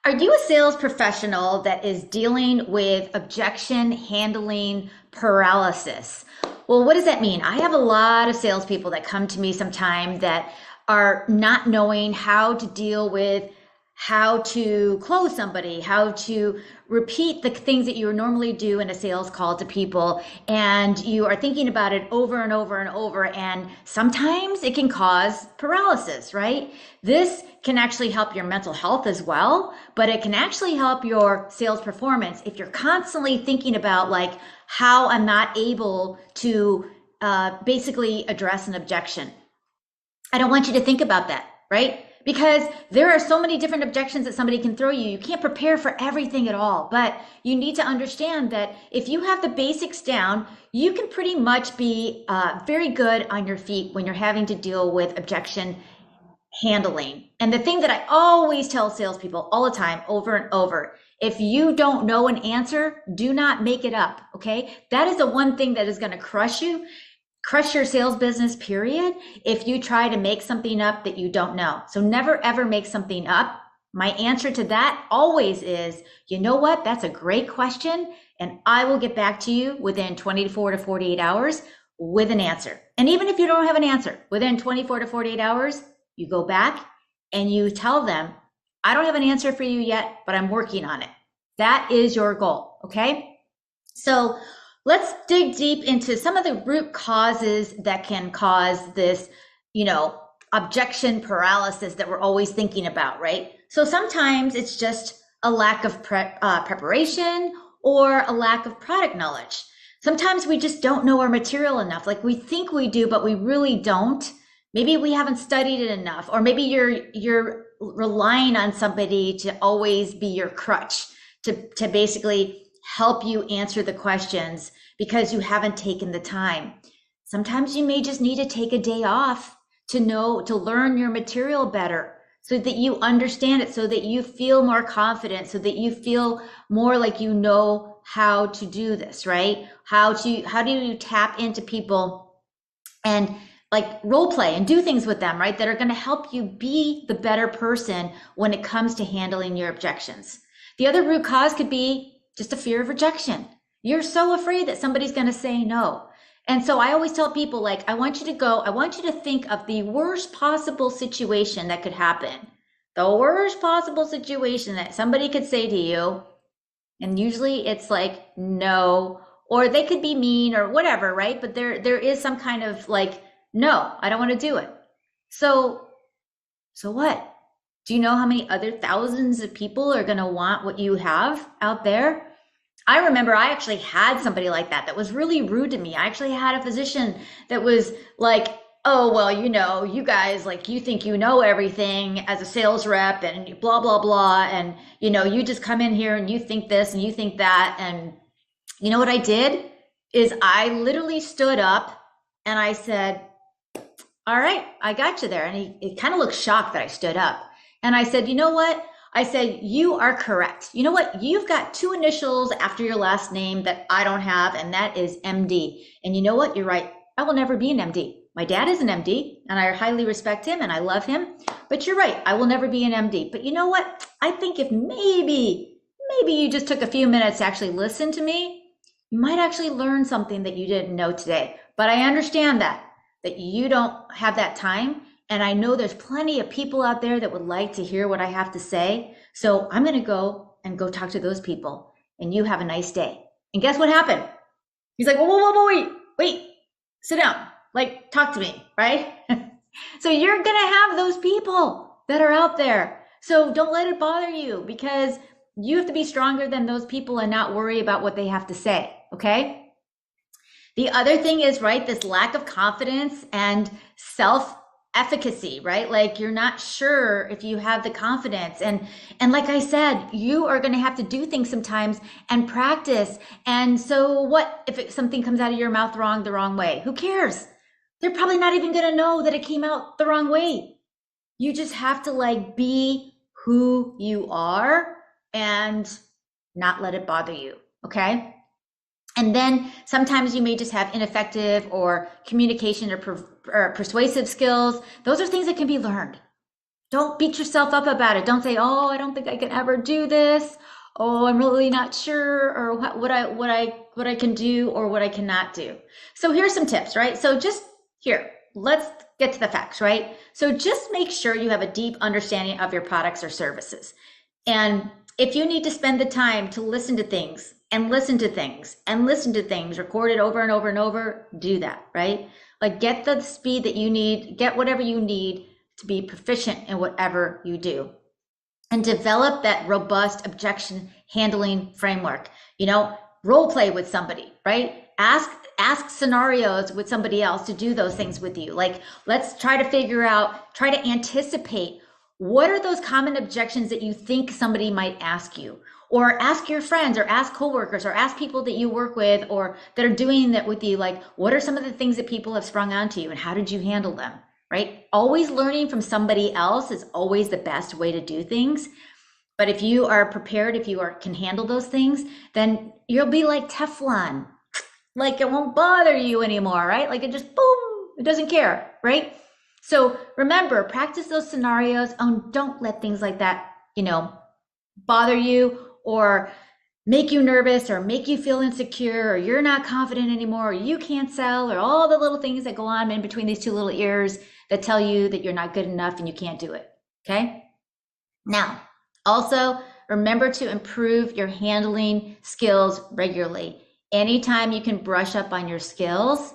Are you a sales professional that is dealing with objection handling paralysis? Well, what does that mean? I have a lot of salespeople that come to me sometime that are not knowing how to deal with how to close somebody, how to repeat the things that you would normally do in a sales call to people. And you are thinking about it over and over and over. And sometimes it can cause paralysis, right? This can actually help your mental health as well, but it can actually help your sales performance if you're constantly thinking about like how I'm not able to basically address an objection. I don't want you to think about that, right? Because there are so many different objections that somebody can throw you. You can't prepare for everything at all, but you need to understand that if you have the basics down, you can pretty much be very good on your feet when you're having to deal with objection handling. And the thing that I always tell salespeople all the time, over and over, if you don't know an answer, do not make it up, okay? That is the one thing that is gonna crush your sales business, period, if you try to make something up that you don't know. So never ever make something up. My answer to that always is, you know what, that's a great question, and I will get back to you within 24 to 48 hours with an answer. And even if you don't have an answer, within 24 to 48 hours, you go back and you tell them, I don't have an answer for you yet, but I'm working on it. That is your goal, okay? So let's dig deep into some of the root causes that can cause this, objection paralysis that we're always thinking about, right? So sometimes it's just a lack of preparation or a lack of product knowledge. Sometimes we just don't know our material enough. Like we think we do, but we really don't. Maybe we haven't studied it enough, or maybe you're relying on somebody to always be your crutch to basically help you answer the questions because you haven't taken the time. Sometimes you may just need to take a day off to learn your material better so that you understand it, so that you feel more confident, so that you feel more like you know how to do this, right? How do you tap into people and like role play and do things with them, right? That are going to help you be the better person when it comes to handling your objections. The other root cause could be just a fear of rejection. You're so afraid that somebody's going to say no. And so I always tell people, like, I want you to think of the worst possible situation that could happen. The worst possible situation that somebody could say to you. And usually it's like, no, or they could be mean or whatever, right? But there is some kind of like, no, I don't want to do it. So what? Do you know how many other thousands of people are going to want what you have out there? I remember I actually had somebody like that was really rude to me. I actually had a physician that was like, oh, well, you guys, like, you think you know everything as a sales rep and blah, blah, blah. And, you just come in here and you think this and you think that. And you know what I did is I literally stood up and I said, all right, I got you there. And he kind of looked shocked that I stood up. And I said, you know what? I said, you are correct. You know what? You've got two initials after your last name that I don't have, and that is MD. And you know what? You're right. I will never be an MD. My dad is an MD, and I highly respect him, and I love him. But you're right. I will never be an MD. But you know what? I think if maybe you just took a few minutes to actually listen to me, you might actually learn something that you didn't know today. But I understand that you don't have that time. And I know there's plenty of people out there that would like to hear what I have to say. So I'm going to go talk to those people, and you have a nice day. And guess what happened? He's like, whoa, wait, sit down. Like, talk to me, right? So you're going to have those people that are out there. So don't let it bother you, because you have to be stronger than those people and not worry about what they have to say. Okay. The other thing is, right, this lack of confidence and self-efficacy, right? Like you're not sure if you have the confidence. And like I said, you are going to have to do things sometimes and practice. And so what if something comes out of your mouth the wrong way? Who cares? They're probably not even going to know that it came out the wrong way. You just have to like be who you are and not let it bother you. Okay. And then sometimes you may just have ineffective or communication or persuasive skills. Those are things that can be learned. Don't beat yourself up about it. Don't say, "Oh, I don't think I can ever do this." "Oh, I'm really not sure," or what I can do or what I cannot do. So here's some tips, right? So just here, let's get to the facts, right? So just make sure you have a deep understanding of your products or services. And if you need to spend the time to listen to things and listen to things and listen to things, record it over and over and over, do that, right? Like get the speed that you need, get whatever you need to be proficient in whatever you do. And develop that robust objection handling framework. Role play with somebody, right? Ask scenarios with somebody else to do those things with you. Like, let's try to figure out, try to anticipate what are those common objections that you think somebody might ask you, or ask your friends, or ask coworkers, or ask people that you work with, or that are doing that with you. Like, what are some of the things that people have sprung onto you, and how did you handle them? Right? Always learning from somebody else is always the best way to do things. But if you are prepared, if you can handle those things, then you'll be like Teflon. Like it won't bother you anymore, right? Like it just boom, it doesn't care, right? So remember, practice those scenarios and don't let things like that, bother you or make you nervous or make you feel insecure or you're not confident anymore or you can't sell or all the little things that go on in between these two little ears that tell you that you're not good enough and you can't do it. Okay? Now, also remember to improve your handling skills regularly. Anytime you can brush up on your skills,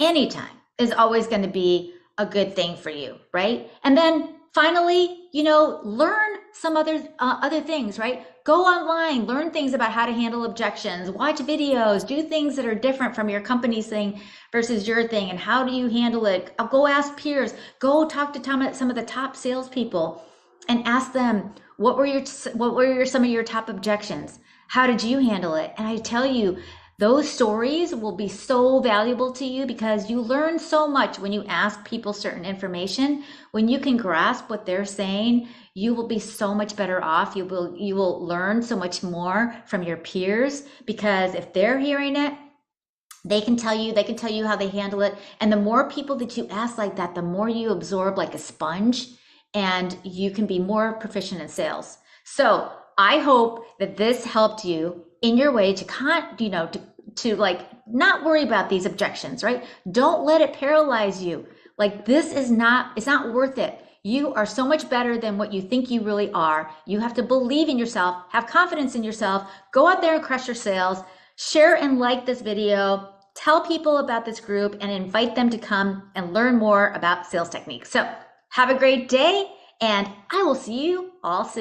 anytime is always going to be a good thing for you, right? And then finally, learn some other things, right? Go online, learn things about how to handle objections, watch videos, do things that are different from your company's thing versus your thing, and how do you handle it? Go ask peers, go talk to some of the top salespeople, and ask them what were some of your top objections? How did you handle it? And I tell you, those stories will be so valuable to you because you learn so much when you ask people certain information. When you can grasp what they're saying, you will be so much better off. You will learn so much more from your peers because if they're hearing it, they can tell you how they handle it. And the more people that you ask like that, the more you absorb like a sponge and you can be more proficient in sales. So I hope that this helped you in your way to like not worry about these objections, right? Don't let it paralyze you. Like it's not worth it. You are so much better than what you think you really are. You have to believe in yourself, have confidence in yourself, go out there and crush your sales, share and like this video, tell people about this group and invite them to come and learn more about sales techniques. So have a great day and I will see you all soon.